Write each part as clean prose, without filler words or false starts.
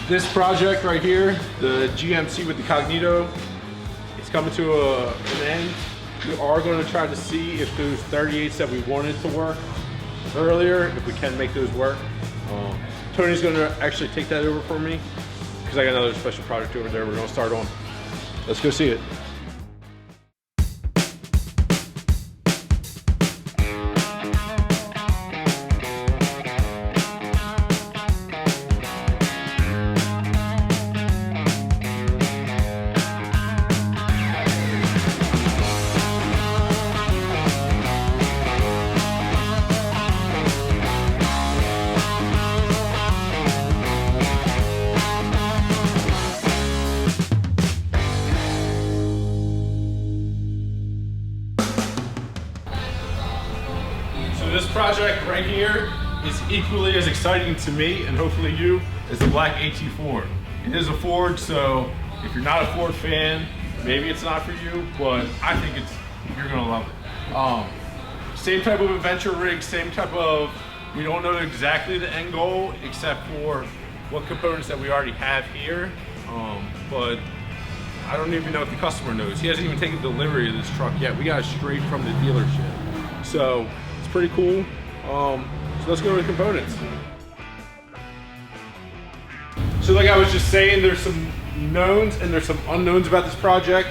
This project right here, the GMC with the Cognito, it's coming to an end. We are going to try to see if those 38s that we wanted to work earlier, if we can make those work. Tony's going to actually take that over for me because I got another special project over there we're going to start on. Let's go see it. This project right here is equally as exciting to me and hopefully you as the black AT4. It is a Ford, so if you're not a Ford fan, maybe it's not for you, but I think you're gonna love it. Same type of adventure rig, same type of, we don't know exactly the end goal except for what components that we already have here, but I don't even know if the customer knows. He hasn't even taken delivery of this truck yet. We got it straight from the dealership. So it's pretty cool. So let's go to the components. So like I was just saying, there's some knowns and there's some unknowns about this project,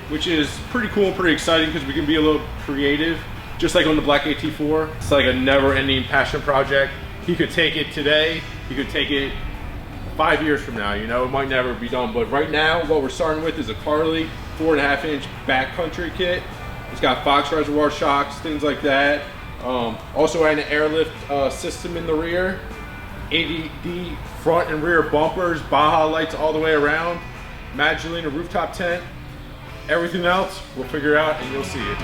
which is pretty cool and pretty exciting because we can be a little creative. Just like on the black AT4, it's like a never-ending passion project. He could take it today, he could take it 5 years from now, you know, it might never be done. But right now, what we're starting with is a Carly 4.5-inch backcountry kit. It's got Fox reservoir shocks, things like that. Also had an airlift system in the rear, ADD front and rear bumpers, Baja lights all the way around, Magdalena rooftop tent. Everything else we'll figure out and you'll see it.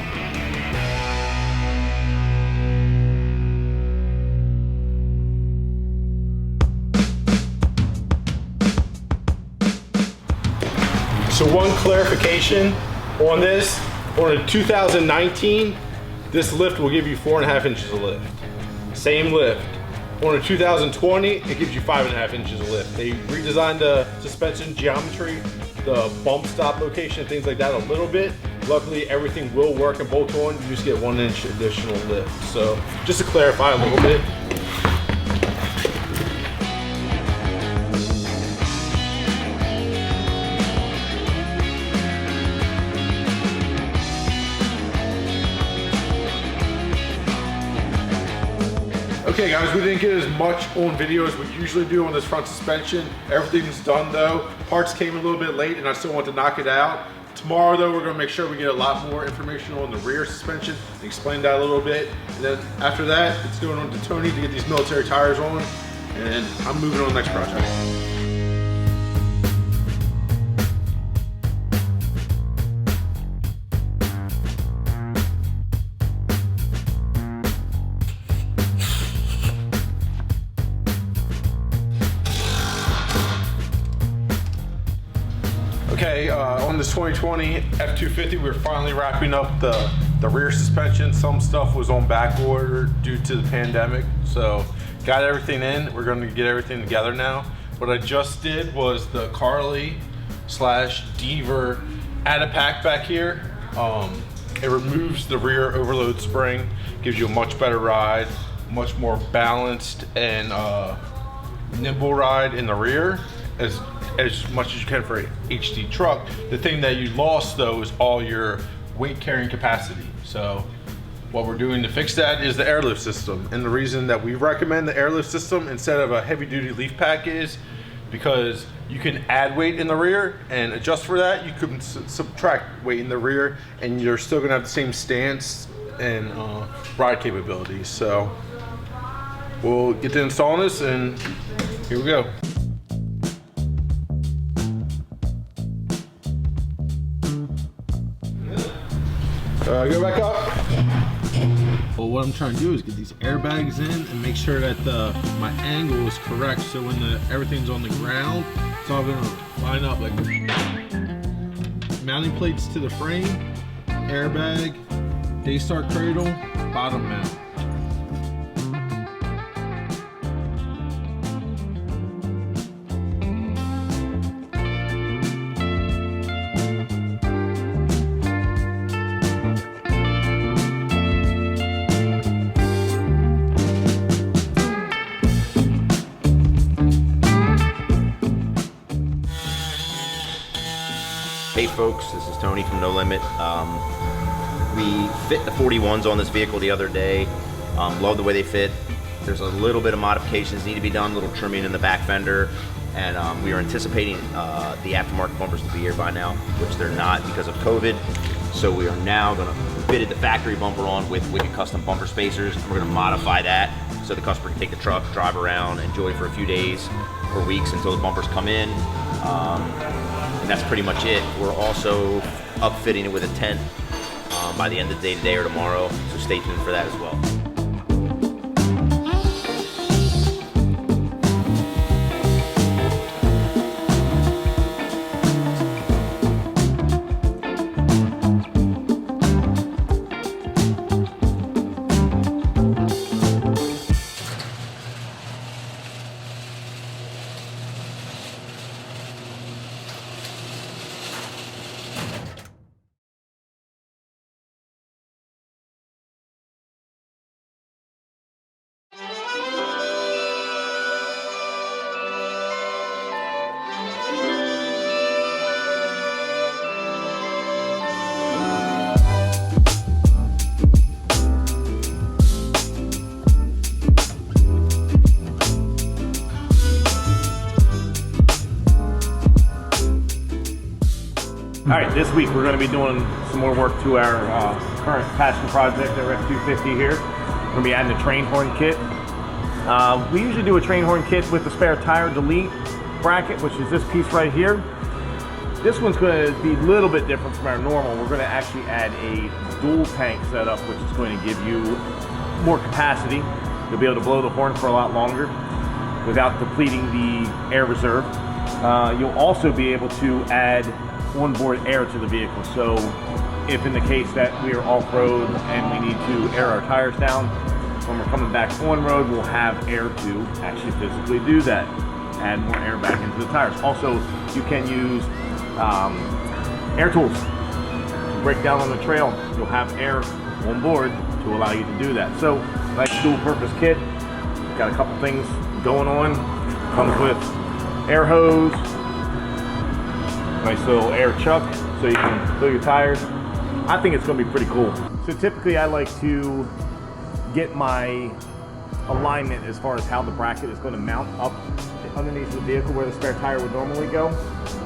So one clarification on this, on a 2019, this lift will give you 4.5 inches of lift. Same lift. On a 2020, it gives you 5.5 inches of lift. They redesigned the suspension geometry, the bump stop location, things like that a little bit. Luckily, everything will work and bolt on. You just get 1 inch additional lift. So just to clarify a little bit. Okay guys, we didn't get as much on video as we usually do on this front suspension. Everything's done though. Parts came a little bit late and I still want to knock it out. Tomorrow though, we're gonna make sure we get a lot more information on the rear suspension, explain that a little bit. And then after that, it's going on to Tony to get these military tires on. And I'm moving on to the next project. Okay, on this 2020 F250, we're finally wrapping up the rear suspension. Some stuff was on back order due to the pandemic, so got everything in. We're gonna get everything together now. What I just did was the Carly / Deaver add a pack back here. It removes the rear overload spring, gives you a much better ride, much more balanced and nimble ride in the rear, as much as you can for an HD truck. The thing that you lost though is all your weight carrying capacity. So what we're doing to fix that is the airlift system. And the reason that we recommend the airlift system instead of a heavy duty leaf pack is because you can add weight in the rear and adjust for that. You can subtract weight in the rear and you're still gonna have the same stance and ride capabilities. So we'll get to installing this and here we go. Go back up. Well, what I'm trying to do is get these airbags in and make sure that my angle is correct. So when everything's on the ground, it's all gonna line up like mounting plates to the frame, airbag, Daystar cradle, bottom mount. Hey folks, this is Tony from No Limit. We fit the 41s on this vehicle the other day. Love the way they fit. There's a little bit of modifications need to be done, a little trimming in the back fender, and we are anticipating the aftermarket bumpers to be here by now, which they're not because of COVID. So we are now going to fit the factory bumper on with wicked custom bumper spacers, and we're going to modify that so the customer can take the truck, drive around, enjoy for a few days or weeks until the bumpers come in. And that's pretty much it. We're also upfitting it with a tent by the end of the day today or tomorrow, so stay tuned for that as well. All right, this week we're going to be doing some more work to our current passion project, our F250 here. We're going to be adding a train horn kit. We usually do a train horn kit with the spare tire delete bracket, which is this piece right here. This one's going to be a little bit different from our normal. We're going to actually add a dual tank setup, which is going to give you more capacity. You'll be able to blow the horn for a lot longer without depleting the air reserve. You'll also be able to add onboard air to the vehicle. So if in the case that we are off-road and we need to air our tires down, when we're coming back on-road, we'll have air to actually physically do that. Add more air back into the tires. Also, you can use air tools to break down on the trail. You'll have air on board to allow you to do that. So, nice dual-purpose kit. Got a couple things going on. Comes with air hose, nice little air chuck so you can fill your tires. I think it's going to be pretty cool. So typically I like to get my alignment as far as how the bracket is going to mount up underneath the vehicle where the spare tire would normally go.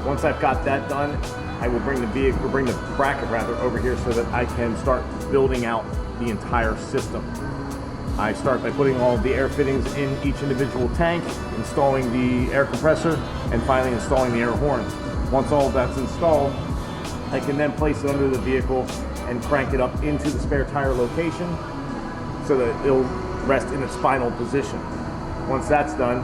Once I've got that done, I will bring the bracket over here so that I can start building out the entire system. I start by putting all the air fittings in each individual tank, installing the air compressor, and finally installing the air horn. Once all of that's installed, I can then place it under the vehicle and crank it up into the spare tire location so that it'll rest in its final position. Once that's done,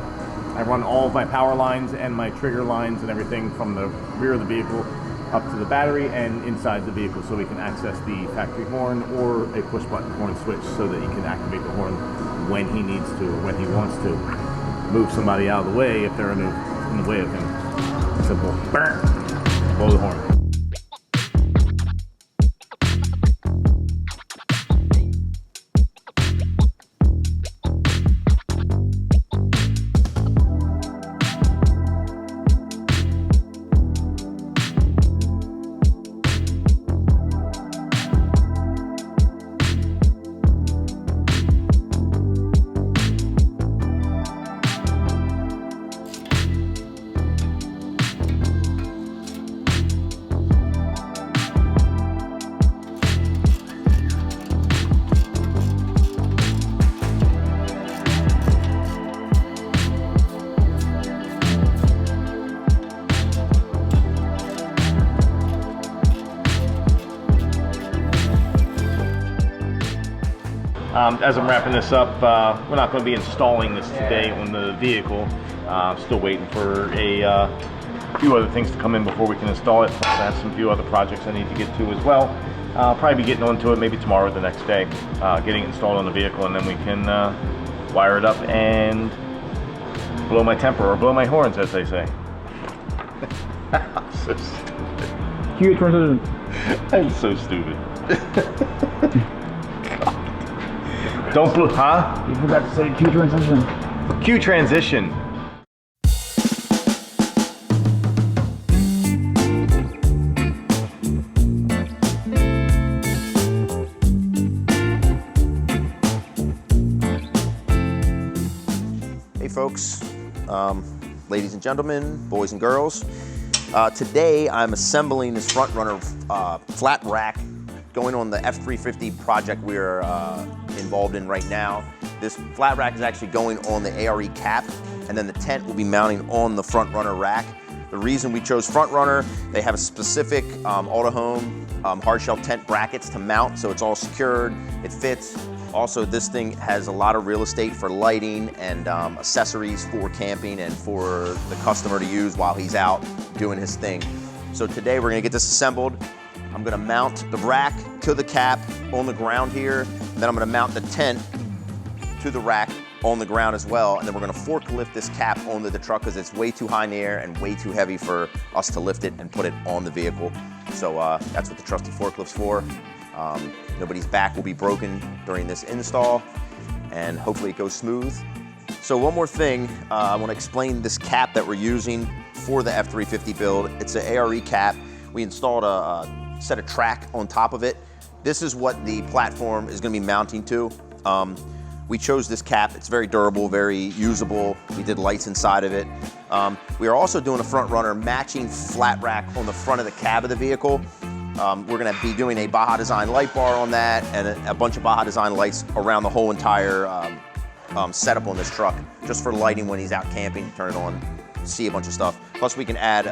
I run all of my power lines and my trigger lines and everything from the rear of the vehicle up to the battery and inside the vehicle so we can access the factory horn or a push button horn switch so that he can activate the horn when he needs to or when he wants to. Move somebody out of the way if they're in the way of him. Simple. Blow the horn. As I'm wrapping this up, we're not going to be installing this today on the vehicle. Still waiting for a few other things to come in before we can install it. Plus I have some few other projects I need to get to as well. I'll probably be getting onto it maybe tomorrow or the next day, getting it installed on the vehicle, and then we can wire it up and blow my temper, or blow my horns, as they say. So stupid. Cue transition. I'm so stupid. Don't blow, huh? You forgot to say cue transition. Cue transition. Hey folks, ladies and gentlemen, boys and girls. Today I'm assembling this front runner flat rack going on the F250 project we're involved in right now. This flat rack is actually going on the ARE cap, and then the tent will be mounting on the front runner rack. The reason we chose front runner, they have a specific Autohome hard shell tent brackets to mount, so it's all secured, it fits. Also, this thing has a lot of real estate for lighting and accessories for camping and for the customer to use while he's out doing his thing. So today we're gonna get this assembled. I'm gonna mount the rack to the cap on the ground here, and then I'm gonna mount the tent to the rack on the ground as well, and then we're gonna forklift this cap onto the truck because it's way too high in the air and way too heavy for us to lift it and put it on the vehicle. So that's what the trusty forklift's for. Nobody's back will be broken during this install, and hopefully it goes smooth. So one more thing, I want to explain this cap that we're using for the F250 build. It's an ARE cap. We installed a set of track on top of it. This is what the platform is going to be mounting to. We chose this cap. It's very durable, very usable. We did lights inside of it. We are also doing a front runner matching flat rack on the front of the cab of the vehicle. We're gonna be doing a Baja Design light bar on that and a bunch of Baja Design lights around the whole entire setup on this truck, just for lighting when he's out camping, turn it on, see a bunch of stuff. Plus we can add,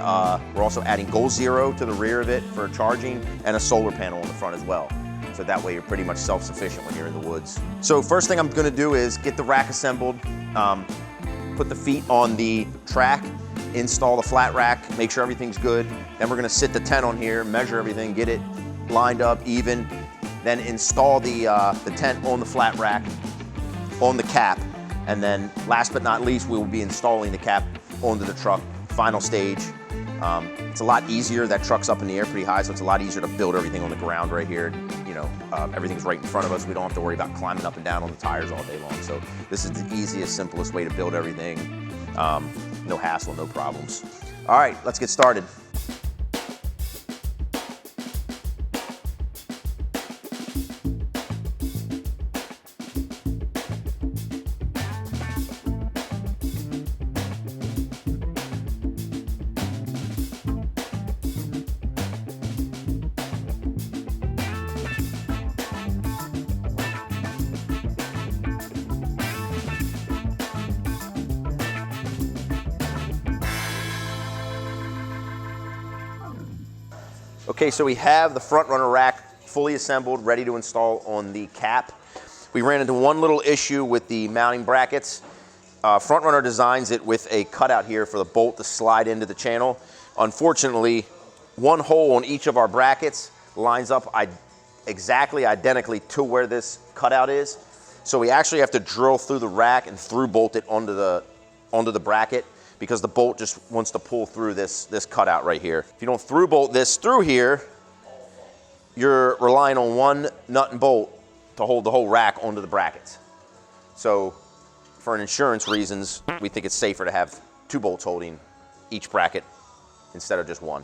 we're also adding Goal Zero to the rear of it for charging and a solar panel on the front as well. So that way you're pretty much self-sufficient when you're in the woods. So first thing I'm gonna do is get the rack assembled, put the feet on the track, install the flat rack, make sure everything's good. Then we're gonna sit the tent on here, measure everything, get it lined up, even. Then install the tent on the flat rack, on the cap. And then last but not least, we will be installing the cap onto the truck, final stage. It's a lot easier, that truck's up in the air pretty high, so it's a lot easier to build everything on the ground right here. You know, everything's right in front of us. We don't have to worry about climbing up and down on the tires all day long. So this is the easiest, simplest way to build everything. No hassle, no problems. All right, let's get started. Okay, so we have the front runner rack fully assembled, ready to install on the cap. We ran into one little issue with the mounting brackets. Front runner designs it with a cutout here for the bolt to slide into the channel. Unfortunately, one hole on each of our brackets lines up exactly identically to where this cutout is. So we actually have to drill through the rack and through bolt it onto the bracket, because the bolt just wants to pull through this cutout right here. If you don't through bolt this through here, you're relying on one nut and bolt to hold the whole rack onto the brackets. So for insurance reasons, we think it's safer to have two bolts holding each bracket instead of just one.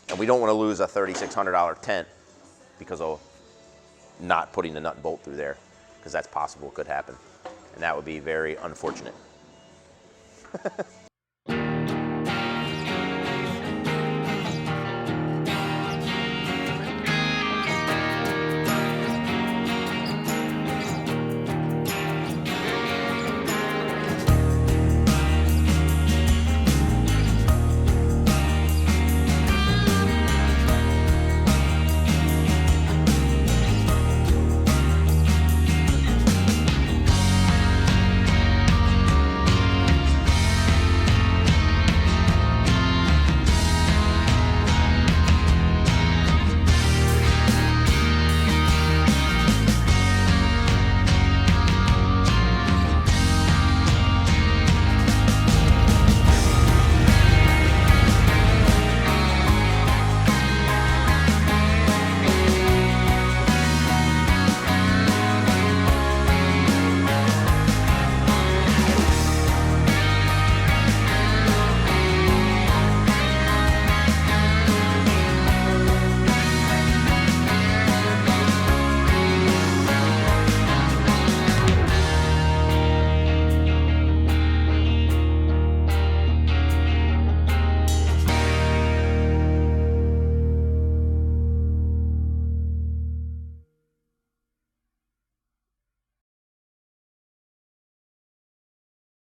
And we don't want to lose a $3,600 tent because of not putting the nut and bolt through there, because that's possible, it could happen. And that would be very unfortunate.